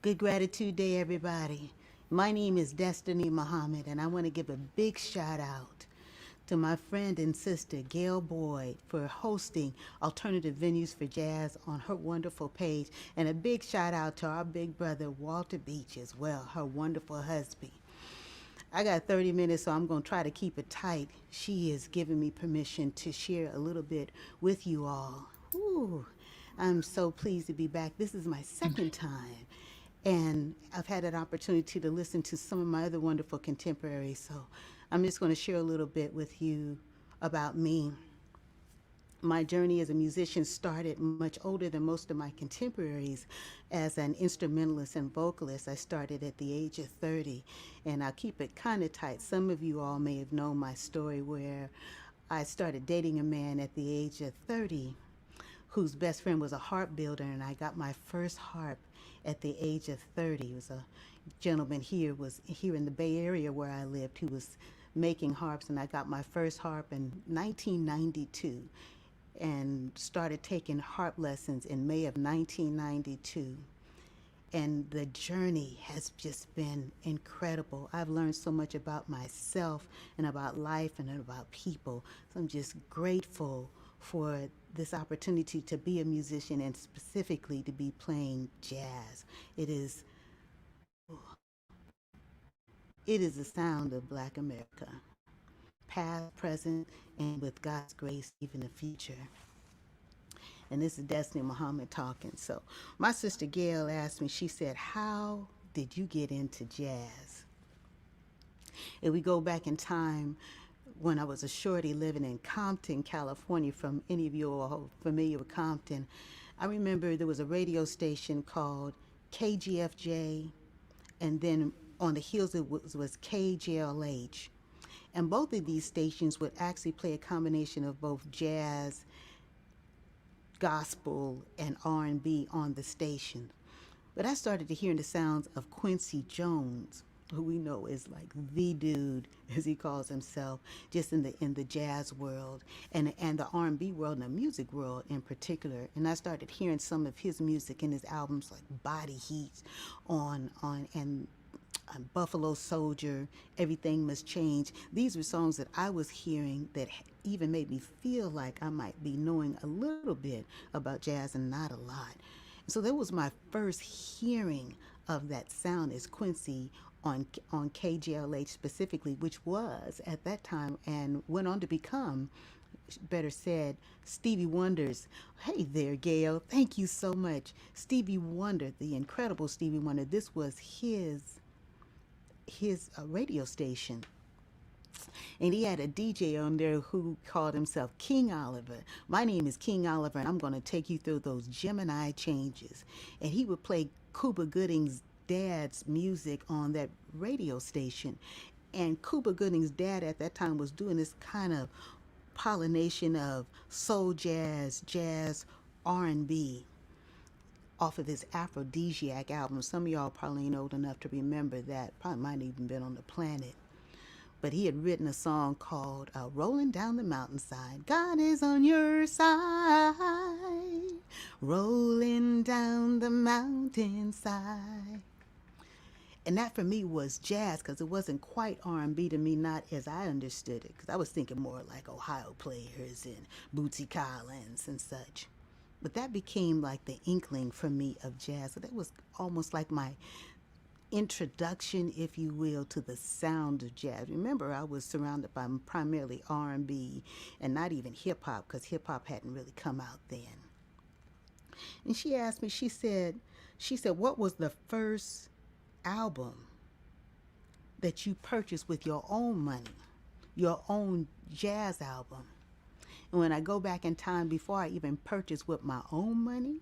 Good gratitude day, everybody. My name is Destiny Muhammad, and I want to give a big shout out to my friend and sister Gail Boyd for hosting alternative venues for jazz on her wonderful page, and a big shout out to our big brother Walter Beach as well, her wonderful husband. I got 30 minutes, so I'm going to try to keep it tight. She has given me permission to share a little bit with you all. Ooh, I'm so pleased to be back. This is my second time, and I've had an opportunity to listen to some of my other wonderful contemporaries. So I'm just going to share a little bit with you about me. My journey as a musician started much older than most of my contemporaries. As an instrumentalist and vocalist, I started at the age of 30, and I'll keep it kind of tight. Some of you all may have known my story where I started dating a man at the age of 30 whose best friend was a harp builder, and I got my first harp at the age of 30. It was a gentleman here in the Bay Area where I lived who was making harps, and I got my first harp in 1992 and started taking harp lessons in May of 1992. And the journey has just been incredible. I've learned so much about myself and about life and about people. So I'm just grateful for this opportunity to be a musician and specifically to be playing jazz. It is the sound of Black America, past, present, and with God's grace, even the future. And this is Destiny Muhammad talking. So my sister Gail asked me, she said, how did you get into jazz? If we go back in time, when I was a shorty living in Compton, California, from any of you all familiar with Compton, I remember there was a radio station called KGFJ, and then on the heels it was KJLH. And both of these stations would actually play a combination of both jazz, gospel, and R&B on the station. But I started to hear the sounds of Quincy Jones, who we know is like the dude, as he calls himself, just in the jazz world and the R&B world and the music world in particular. And I started hearing some of his music in his albums like Body Heat and Buffalo Soldier, Everything Must Change. These were songs that I was hearing that even made me feel like I might be knowing a little bit about jazz and not a lot. So that was my first hearing of that sound as Quincy on KJLH specifically, which was at that time and went on to become, better said, Stevie Wonder's. Hey there, Gail. Thank you so much. Stevie Wonder, the incredible Stevie Wonder. This was his radio station, and he had a DJ on there who called himself King Oliver. My name is King Oliver, and I'm going to take you through those Gemini changes. And he would play Cuba Gooding's dad's music on that radio station. And Cuba Gooding's dad at that time was doing this kind of pollination of soul jazz, jazz, R&B off of his Aphrodisiac album. Some of y'all probably ain't old enough to remember that. Probably might have even been on the planet. But he had written a song called Rolling Down the Mountainside. God is on your side, rolling down the mountainside. And that for me was jazz because it wasn't quite R&B to me, not as I understood it, because I was thinking more like Ohio Players and Bootsy Collins and such. But that became like the inkling for me of jazz. So that was almost like my introduction, if you will, to the sound of jazz. Remember, I was surrounded by primarily R&B and not even hip hop, because hip hop hadn't really come out then. And she asked me, she said, what was the first album that you purchased with your own money, your own jazz album? And when I go back in time, before I even purchased with my own money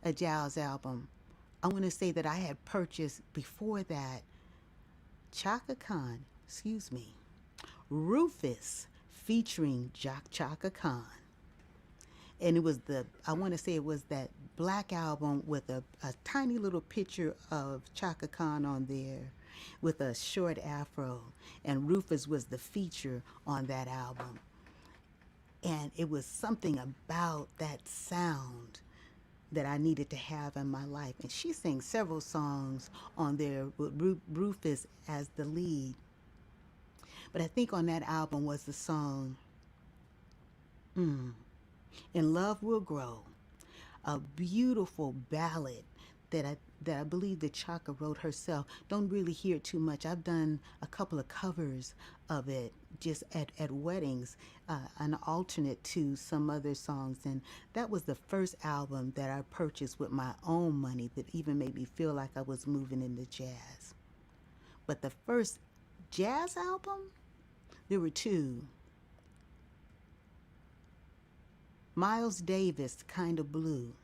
a jazz album, I want to say that I had purchased before that Rufus featuring Chaka Khan. And I want to say it was that black album with a tiny little picture of Chaka Khan on there with a short afro. And Rufus was the feature on that album. And it was something about that sound that I needed to have in my life. And she sang several songs on there with Rufus as the lead. But I think on that album was the song "In Love Will Grow," a beautiful ballad that I believe that Chaka wrote herself. Don't really hear it too much. I've done a couple of covers of it just at weddings, an alternate to some other songs. And that was the first album that I purchased with my own money that even made me feel like I was moving into jazz. But the first jazz album, there were two. Miles Davis, Kind of Blue.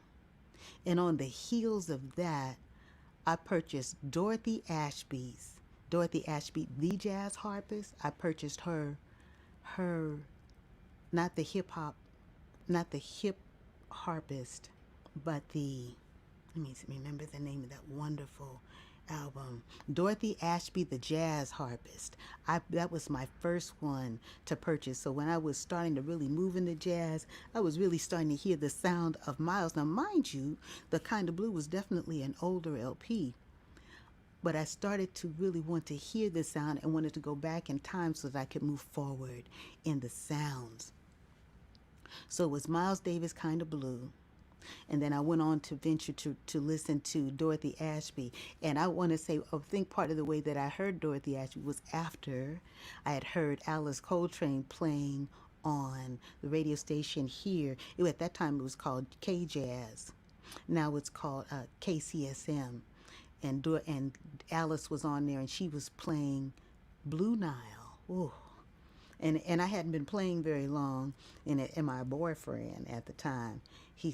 And on the heels of that, I purchased Dorothy Ashby, the jazz harpist. I purchased her, not the hip hop, not the hip harpist, but let me remember the name of that wonderful album. Dorothy Ashby, the jazz harpist. That was my first one to purchase. So when I was starting to really move into jazz, I was really starting to hear the sound of Miles. Now, mind you, the Kind of Blue was definitely an older LP, but I started to really want to hear the sound and wanted to go back in time so that I could move forward in the sounds. So it was Miles Davis, Kind of Blue. And then I went on to venture to listen to Dorothy Ashby. And I want to say, I think part of the way that I heard Dorothy Ashby was after I had heard Alice Coltrane playing on the radio station here. At that time, it was called K Jazz. Now it's called KCSM. And Alice was on there, and she was playing Blue Nile. Ooh. And I hadn't been playing very long, and my boyfriend at the time, he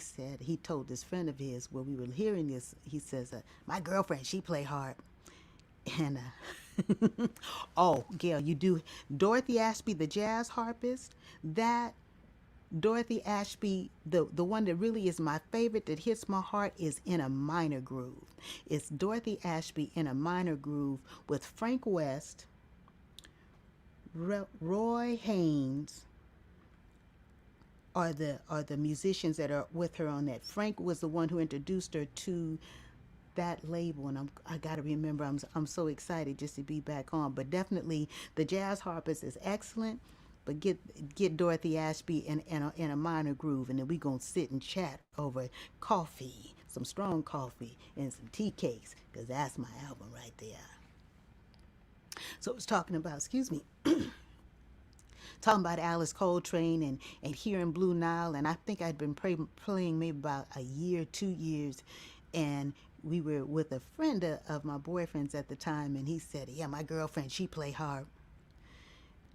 told this friend of his, where we were hearing this, he says, my girlfriend, she play harp. And oh, Gail, you do Dorothy Ashby, the jazz harpist. That Dorothy Ashby, the one that really is my favorite that hits my heart, is In a Minor Groove. It's Dorothy Ashby in a minor groove with Frank West, Roy Haynes are the musicians that are with her on that. Frank was the one who introduced her to that label, and I got to remember, I'm so excited just to be back on. But definitely the jazz harpist is excellent. But get Dorothy Ashby in a minor groove, and then we gonna sit and chat over coffee, some strong coffee, and some tea cakes, cause that's my album right there. So it was talking about, excuse me, talking about Alice Coltrane and hearing Blue Nile. And I think I'd been playing maybe about a year, 2 years. And we were with a friend of my boyfriend's at the time. And he said, yeah, my girlfriend, she play harp.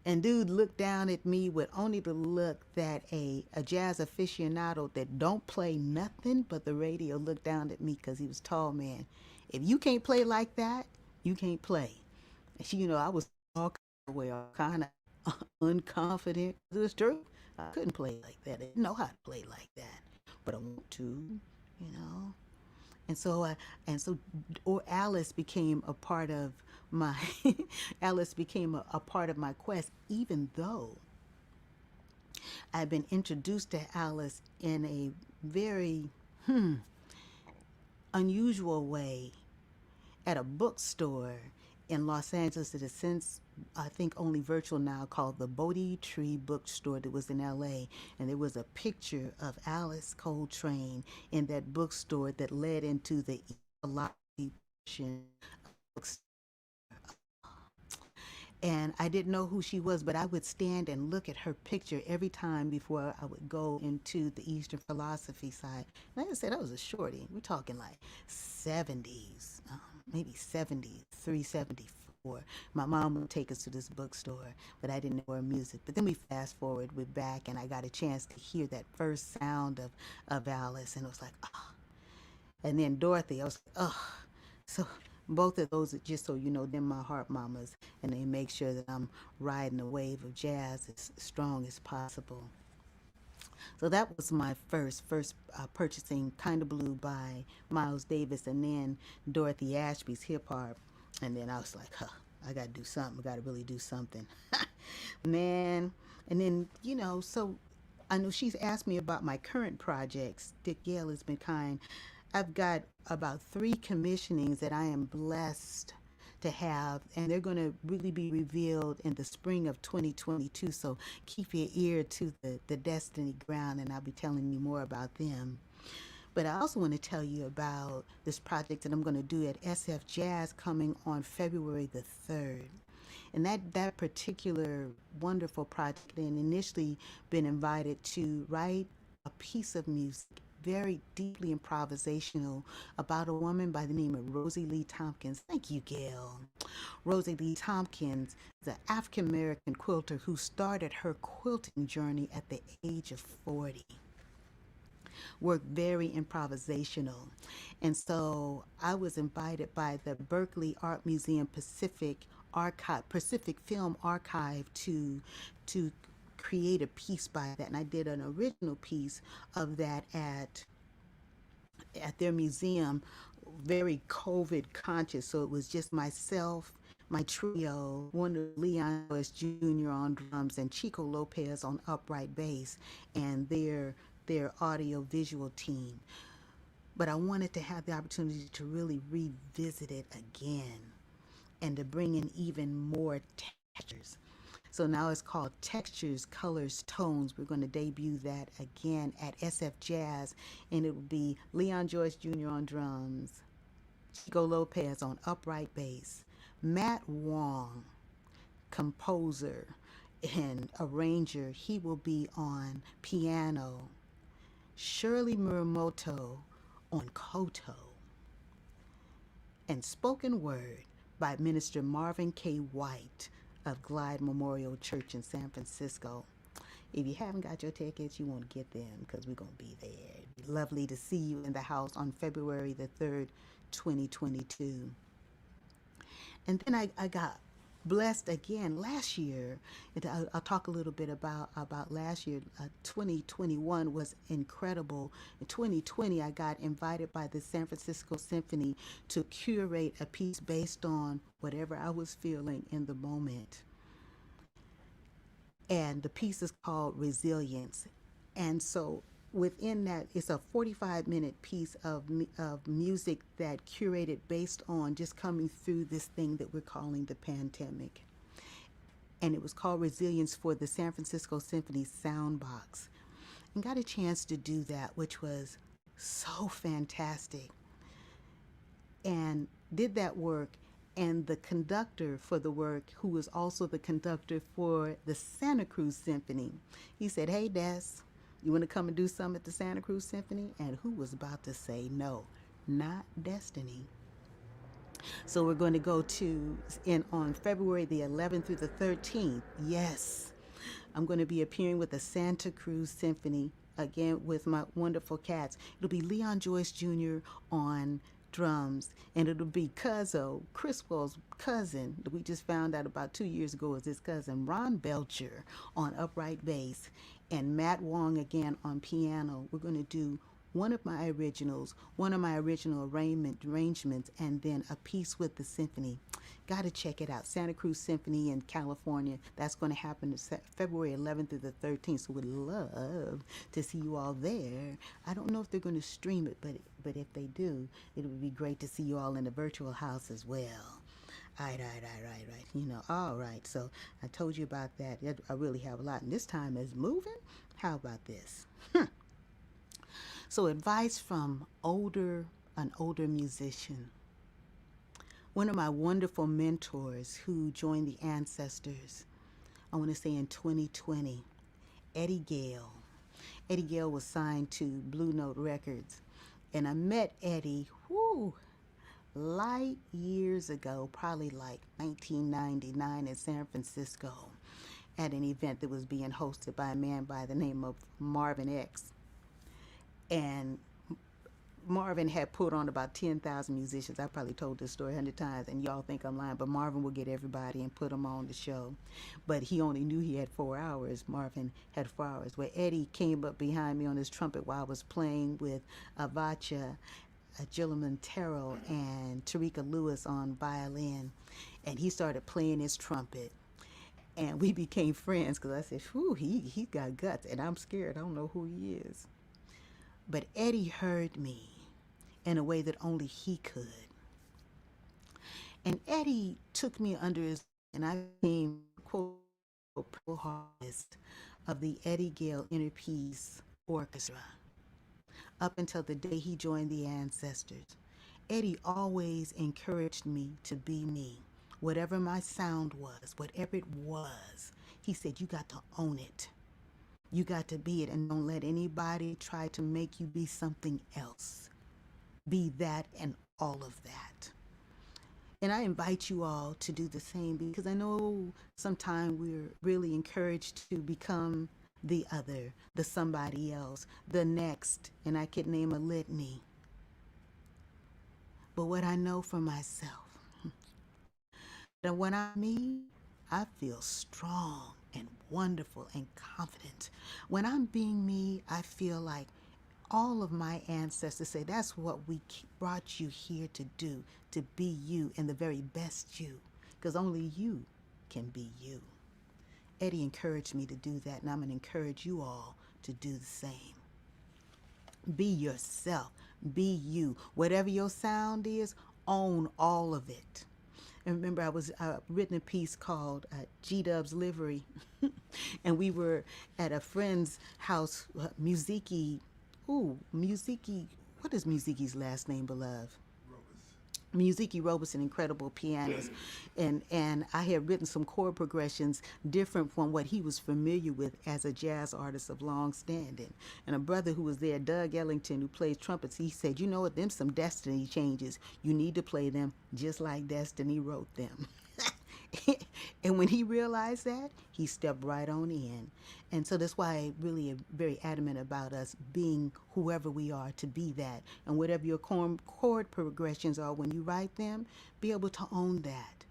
And dude looked down at me with only the look that a jazz aficionado that don't play nothing but the radio looked down at me, because he was tall, man. If you can't play like that, you can't play. And she, I was all kind of unconfident. It was true. I couldn't play like that. I didn't know how to play like that, but I want to, you know. And so, or Alice became a part of my Alice became a part of my quest, even though I've been introduced to Alice in a very unusual way at a bookstore in Los Angeles that is since, I think, only virtual now, called the Bodhi Tree Bookstore, that was in LA. And there was a picture of Alice Coltrane in that bookstore that led into the lobby portion of the bookstore. And I didn't know who she was, but I would stand and look at her picture every time before I would go into the Eastern philosophy side. Like I said, I was a shorty. We're talking like 70s, maybe 73, 74. My mom would take us to this bookstore, but I didn't know her music. But then we fast forward, we're back, and I got a chance to hear that first sound of Alice, and it was like, oh. And then Dorothy, I was like, oh. So both of those, just so you know, they're my heart mamas, and they make sure that I'm riding a wave of jazz as strong as possible. So that was my first purchasing Kind of Blue by Miles Davis, and then Dorothy Ashby's hip hop. And then I was like, huh, I got to do something. I got to really do something. Man. And then, so I know she's asked me about my current projects. Dick Gale has been kind. I've got about 3 commissionings that I am blessed to have, and they're going to really be revealed in the spring of 2022. So keep your ear to the Destiny Ground, and I'll be telling you more about them. But I also want to tell you about this project that I'm going to do at SF Jazz coming on February the 3rd. And that particular wonderful project, and initially been invited to write a piece of music, very deeply improvisational, about a woman by the name of Rosie Lee Tompkins. Thank you, Gail. Rosie Lee Tompkins is an African American quilter who started her quilting journey at the age of 40. Worked very improvisational. And so I was invited by the Berkeley Art Museum Pacific Film Archive to create a piece by that. And I did an original piece of that at their museum, very COVID conscious. So it was just myself, my trio, one Leon Lewis Jr. on drums and Chico Lopez on upright bass, and their audio visual team. But I wanted to have the opportunity to really revisit it again and to bring in even more textures. So now it's called Textures, Colors, Tones. We're going to debut that again at SF Jazz, and it will be Leon Joyce Jr. on drums, Chico Lopez on upright bass, Matt Wong, composer and arranger, he will be on piano, Shirley Muramoto on koto, and spoken word by Minister Marvin K. White of Glide Memorial Church in San Francisco. If you haven't got your tickets, you want to get them because we're going to be there. It'd be lovely to see you in the house on February the 3rd, 2022. And then I got blessed again last year. And I'll talk a little bit about last year. 2021 was incredible. In 2020, I got invited by the San Francisco Symphony to curate a piece based on whatever I was feeling in the moment. And the piece is called Resilience. And so within that, it's a 45-minute piece of music that curated based on just coming through this thing that we're calling the pandemic. And it was called Resilience for the San Francisco Symphony Soundbox. And got a chance to do that, which was so fantastic. And did that work. And the conductor for the work, who was also the conductor for the Santa Cruz Symphony, he said, "Hey, Des, you want to come and do something at the Santa Cruz Symphony?" And who was about to say no? Not Destiny. So we're going to go on February the 11th through the 13th. Yes, I'm going to be appearing with the Santa Cruz Symphony, again with my wonderful cats. It'll be Leon Joyce Jr. on drums, and it'll be Cuzzo, Criswell's cousin, that we just found out about 2 years ago is his cousin, Ron Belcher on upright bass, and Matt Wong again on piano. We're going to do one of my original arrangements, and then a piece with the symphony. Got to check it out. Santa Cruz Symphony in California. That's going to happen February 11th through the 13th. So we'd love to see you all there. I don't know if they're going to stream it, but if they do, it would be great to see you all in the virtual house as well. Right. All right. So I told you about that. I really have a lot. And this time is moving. How about this? So advice from an older musician. One of my wonderful mentors who joined the Ancestors, I want to say in 2020, Eddie Gale. Eddie Gale was signed to Blue Note Records. And I met Eddie, light years ago, probably like 1999 in San Francisco, at an event that was being hosted by a man by the name of Marvin X. And Marvin had put on about 10,000 musicians. I probably told this story 100 times, and y'all think I'm lying, but Marvin would get everybody and put them on the show. But he only knew he had 4 hours. Marvin had 4 hours. Where Eddie came up behind me on his trumpet while I was playing with Avacha, Gilliman Terrell, and Tarika Lewis on violin. And he started playing his trumpet. And we became friends because I said, whew, he got guts, and I'm scared. I don't know who he is. But Eddie heard me in a way that only he could. And Eddie took me under his, and I became, quote, pro harvest of the Eddie Gale Inner Peace Orchestra up until the day he joined the Ancestors. Eddie always encouraged me to be me. Whatever my sound was, whatever it was, he said, you got to own it. You got to be it, and don't let anybody try to make you be something else. Be that and all of that. And I invite you all to do the same, because I know sometimes we're really encouraged to become the other, the somebody else, the next, and I could name a litany. But what I know for myself, that when I'm me, I feel strong and wonderful and confident. When I'm being me, I feel like all of my ancestors say that's what we brought you here to do, to be you and the very best you, because only you can be you. Eddie encouraged me to do that, and I'm going to encourage you all to do the same. Be yourself. Be you. Whatever your sound is, own all of it. And remember, I was written a piece called G-Dub's Livery, and we were at a friend's house, Musiki. Ooh, Musiki. What is Musiki's last name, beloved? Musiki Roberson, incredible pianist, and I had written some chord progressions different from what he was familiar with as a jazz artist of long standing. And a brother who was there, Doug Ellington, who plays trumpets, he said, you know what, them some Destiny changes. You need to play them just like Destiny wrote them. And when he realized that, he stepped right on in. And so that's why I really am very adamant about us being whoever we are, to be that. And whatever your chord progressions are when you write them, be able to own that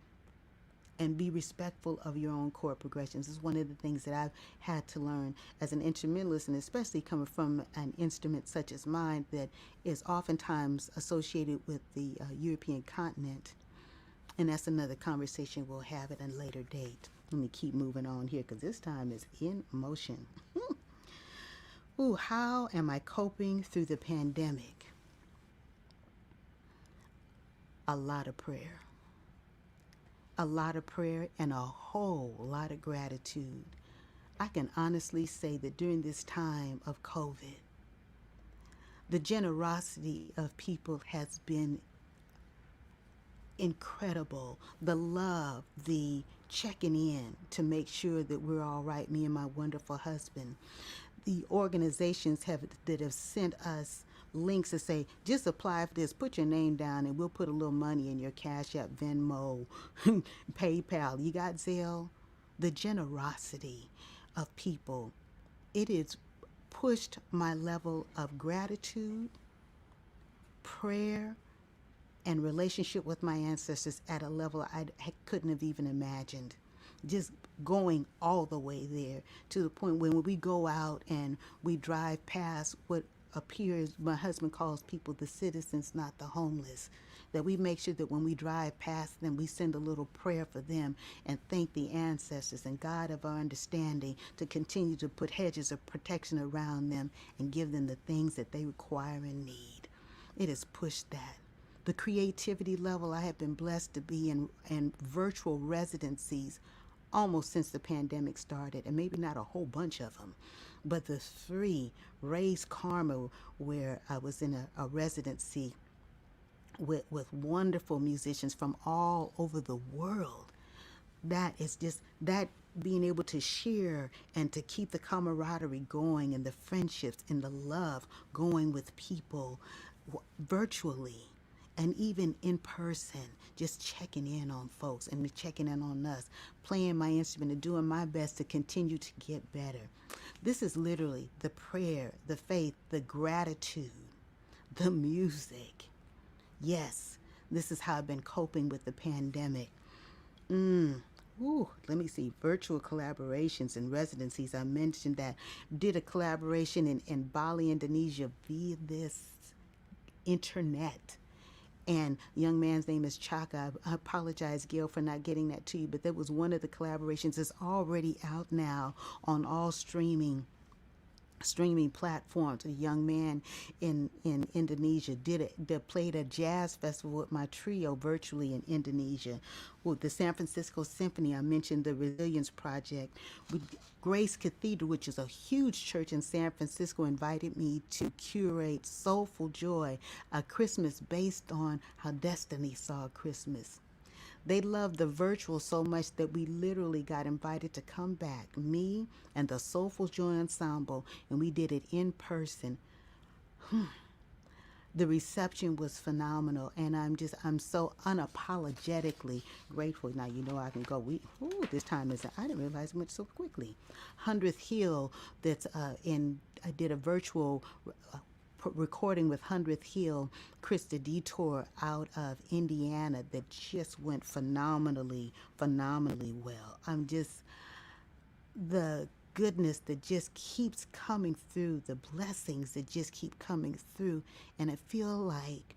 and be respectful of your own chord progressions. This is one of the things that I've had to learn as an instrumentalist, and especially coming from an instrument such as mine that is oftentimes associated with the European continent. And that's another conversation we'll have at a later date. Let me keep moving on here because this time is in motion. Ooh, how am I coping through the pandemic? A lot of prayer. A lot of prayer and a whole lot of gratitude. I can honestly say that during this time of COVID, the generosity of people has been incredible. The love, the checking in to make sure that we're all right, me and my wonderful husband. The organizations that have sent us links to say, just apply for this, put your name down, and we'll put a little money in your Cash App, Venmo, PayPal. You got Zelle? The generosity of people, it has pushed my level of gratitude, prayer, and relationship with my ancestors at a level I couldn't have even imagined. Just going all the way there to the point when we go out and we drive past what appears, my husband calls people the citizens, not the homeless, that we make sure that when we drive past them, we send a little prayer for them and thank the ancestors and God of our understanding to continue to put hedges of protection around them and give them the things that they require and need. It has pushed that. The creativity level, I have been blessed to be in virtual residencies almost since the pandemic started, and maybe not a whole bunch of them, but the three, Raise Karma, where I was in a residency with wonderful musicians from all over the world. That is just, that being able to share and to keep the camaraderie going and the friendships and the love going with people virtually. And even in person, just checking in on folks and checking in on us, playing my instrument and doing my best to continue to get better. This is literally the prayer, the faith, the gratitude, the music. Yes, this is how I've been coping with the pandemic. Let me see, virtual collaborations and residencies. I mentioned that. Did a collaboration in Bali, Indonesia via this internet. And young man's name is Chaka. I apologize, Gail, for not getting that to you, but that was one of the collaborations. It's already out now on all streaming platforms. A young man in Indonesia played a jazz festival with my trio virtually in Indonesia. With the San Francisco Symphony, I mentioned the Resilience Project. With Grace Cathedral, which is a huge church in San Francisco, invited me to curate Soulful Joy, a Christmas based on how Destiny saw Christmas. They loved the virtual so much that we literally got invited to come back, me and the Soulful Joy Ensemble, and we did it in person. The reception was phenomenal, and I'm so unapologetically grateful. Now, you know, I can go, this time is, I didn't realize it went so quickly. 100th Hill, I did a virtual recording with 100th Hill, Krista Detour out of Indiana, that just went phenomenally well. The goodness that just keeps coming through, the blessings that just keep coming through, and I feel like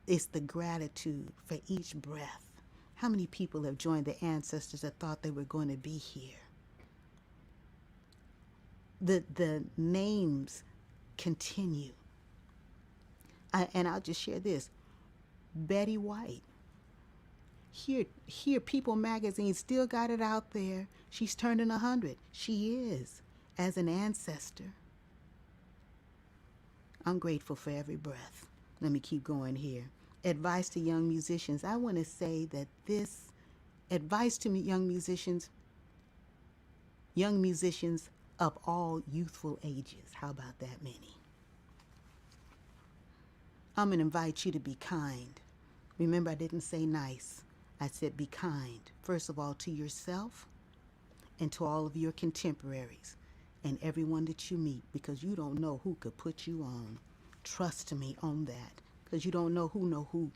it's the gratitude for each breath. How many people have joined the ancestors that thought they were going to be here? The names continue. And I'll just share this. Betty White. Here, People Magazine still got it out there. She's turning 100. She is, as an ancestor. I'm grateful for every breath. Let me keep going here. Advice to young musicians. I want to say that this advice to young musicians of all youthful ages. How about that many? I'm going to invite you to be kind. Remember, I didn't say nice. I said be kind, first of all, to yourself and to all of your contemporaries and everyone that you meet, because you don't know who could put you on. Trust me on that, because you don't know who.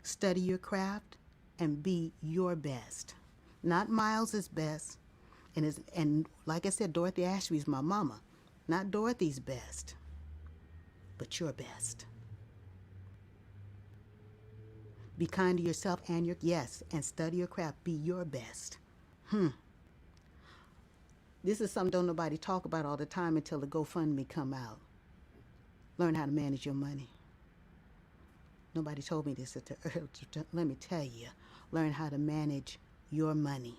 Study your craft and be your best. Not Miles's best. And like I said, Dorothy Ashby's my mama. Not Dorothy's best, but your best. Be kind to yourself and and study your craft. Be your best. This is something don't nobody talk about all the time until the GoFundMe come out. Learn how to manage your money. Nobody told me this. Let me tell you. Learn how to manage your money.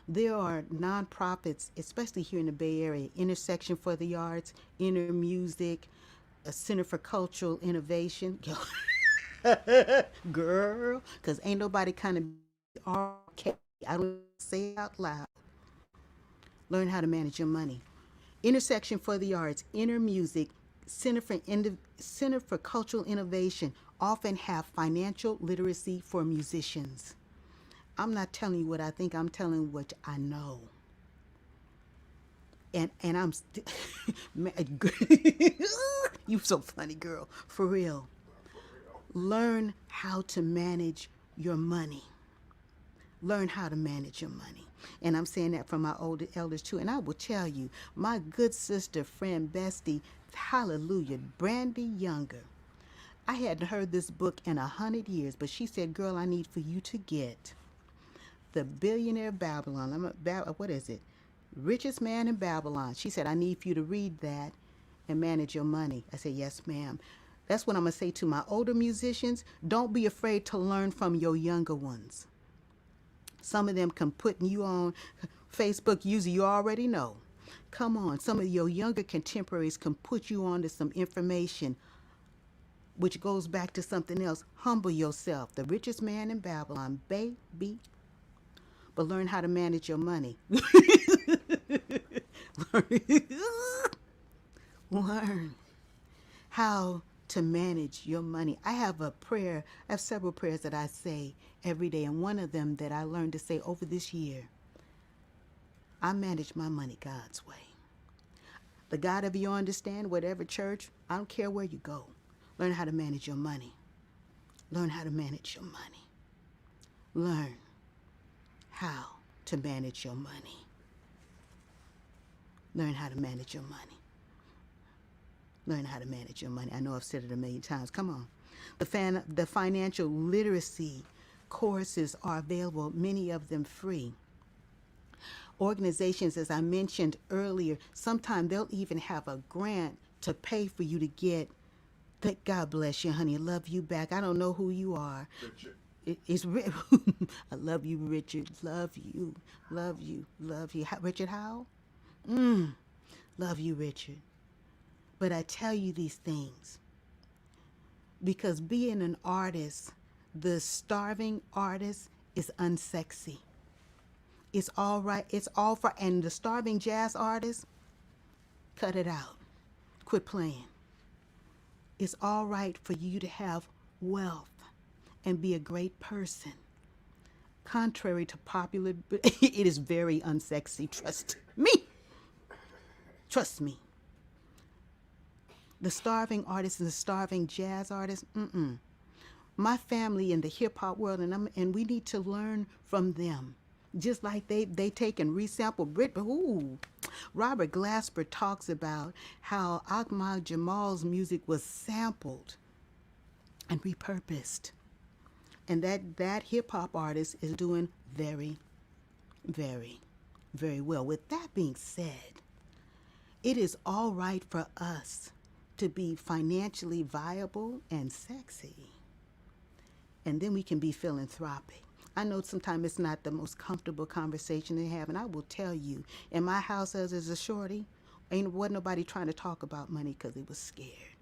There are nonprofits, especially here in the Bay Area, Intersection for the Arts, Inner Music, a Center for Cultural Innovation. Girl, because ain't nobody kind of okay. I don't say it out loud. Learn how to manage your money. Intersection for the Arts, Inner Music, Center for Cultural Innovation often have financial literacy for musicians. I'm not telling you what I think, I'm telling what I know. And I'm you so funny, girl, for real. Learn how to manage your money. Learn how to manage your money. And I'm saying that from my older elders too. And I will tell you, my good sister, friend, bestie, hallelujah, Brandy Younger. I hadn't heard this book in 100 years, but she said, girl, I need for you to get The Billionaire Babylon. What is it? Richest Man in Babylon. She said, I need for you to read that and manage your money. I said, yes, ma'am. That's what I'm going to say to my older musicians. Don't be afraid to learn from your younger ones. Some of them can put you on Facebook, user you already know. Come on, some of your younger contemporaries can put you on to some information, which goes back to something else. Humble yourself. The Richest Man in Babylon, baby. But learn how to manage your money. Learn how to manage your money. I have several prayers that I say every day, and one of them that I learned to say over this year, I manage my money God's way. The God of your understand, whatever church, I don't care where you go. Learn how to manage your money. Learn how to manage your money. Learn how to manage your money. Learn how to manage your money. Learn how to manage your money. I know I've said it a million times. Come on. The financial literacy courses are available, many of them free. Organizations, as I mentioned earlier, sometimes they'll even have a grant to pay for you to get. Thank God bless you, honey. Love you back. I don't know who you are. Richard. It's I love you, Richard. Love you. Love you. Love you. Richard Howell? Love you, Richard. But I tell you these things because being an artist, the starving artist, is unsexy. It's all right. It's all for, and the starving jazz artist, cut it out. Quit playing. It's all right for you to have wealth and be a great person. Contrary to popular, it is very unsexy. Trust me. Trust me. The starving artist and the starving jazz artist, my family in the hip hop world, and we need to learn from them. Just like they take and resample Brit. Ooh, Robert Glasper talks about how Ahmad Jamal's music was sampled and repurposed, and that hip hop artist is doing very, very, very well. With that being said, it is all right for us to be financially viable and sexy. And then we can be philanthropic. I know sometimes it's not the most comfortable conversation to have, and I will tell you, in my house as a shorty, wasn't nobody trying to talk about money because they was scared.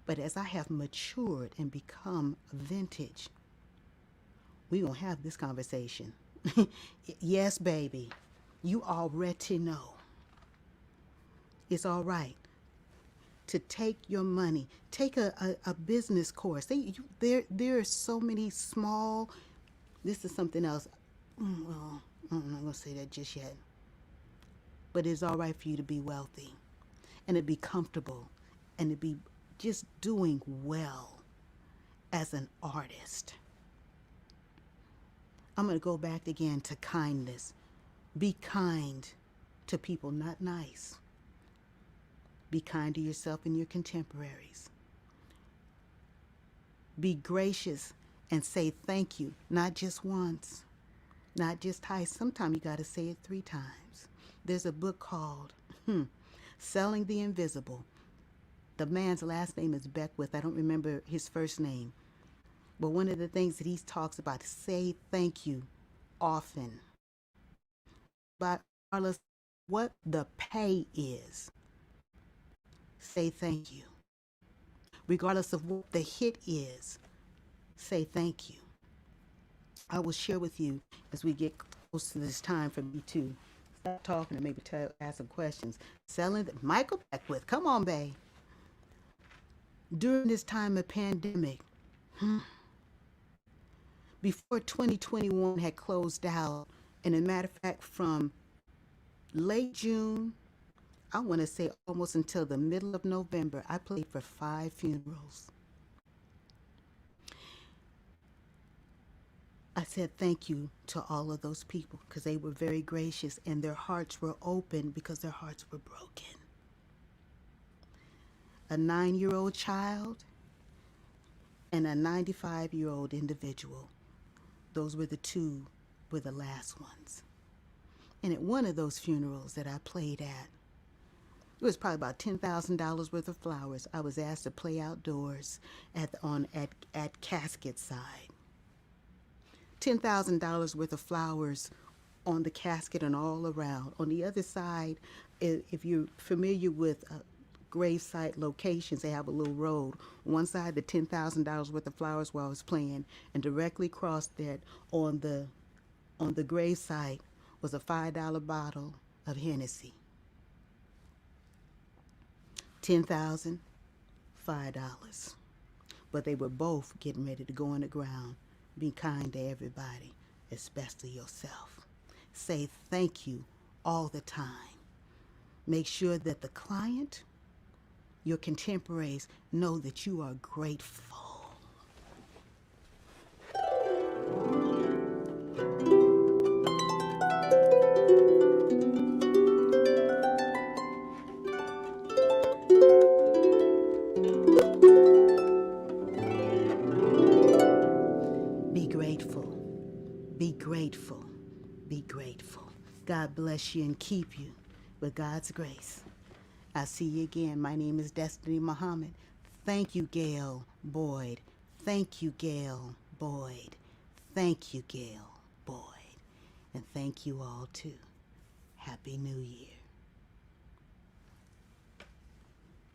But as I have matured and become vintage, we gonna have this conversation. Yes, baby, you already know. It's all right to take your money, take a business course. There are so many small, this is something else. Well, I'm not going to say that just yet. But it's all right for you to be wealthy and to be comfortable and to be just doing well as an artist. I'm going to go back again to kindness. Be kind to people, not nice. Be kind to yourself and your contemporaries. Be gracious and say thank you, not just once, not just twice. Sometimes you got to say it 3 times. There's a book called Selling the Invisible. The man's last name is Beckwith. I don't remember his first name. But one of the things that he talks about is say thank you often. But regardless of what the pay is, say thank you. Regardless of what the hit is, say thank you. I will share with you as we get close to this time for me to stop talking and maybe ask some questions. Michael Beckwith, come on, babe. During this time of pandemic, before 2021 had closed out, and as a matter of fact, from late June, I want to say almost until the middle of November, I played for 5 funerals. I said thank you to all of those people because they were very gracious and their hearts were open because their hearts were broken. A 9-year-old child and a 95-year-old individual. Those were the last ones. And at one of those funerals that I played at, it was probably about $10,000 worth of flowers. I was asked to play outdoors at casket side. $10,000 worth of flowers on the casket and all around. On the other side, if you're familiar with gravesite locations, they have a little road. On one side, the $10,000 worth of flowers where I was playing, and directly across that on the gravesite was a $5 bottle of Hennessy. $10,000, $5. But they were both getting ready to go in the ground. Be kind to everybody, especially yourself. Say thank you all the time. Make sure that the client, your contemporaries, know that you are grateful. Be grateful. Be grateful. God bless you and keep you with God's grace. I'll see you again. My name is Destiny Muhammad. Thank you, Gail Boyd. Thank you, Gail Boyd. Thank you, Gail Boyd. And thank you all too. Happy New Year.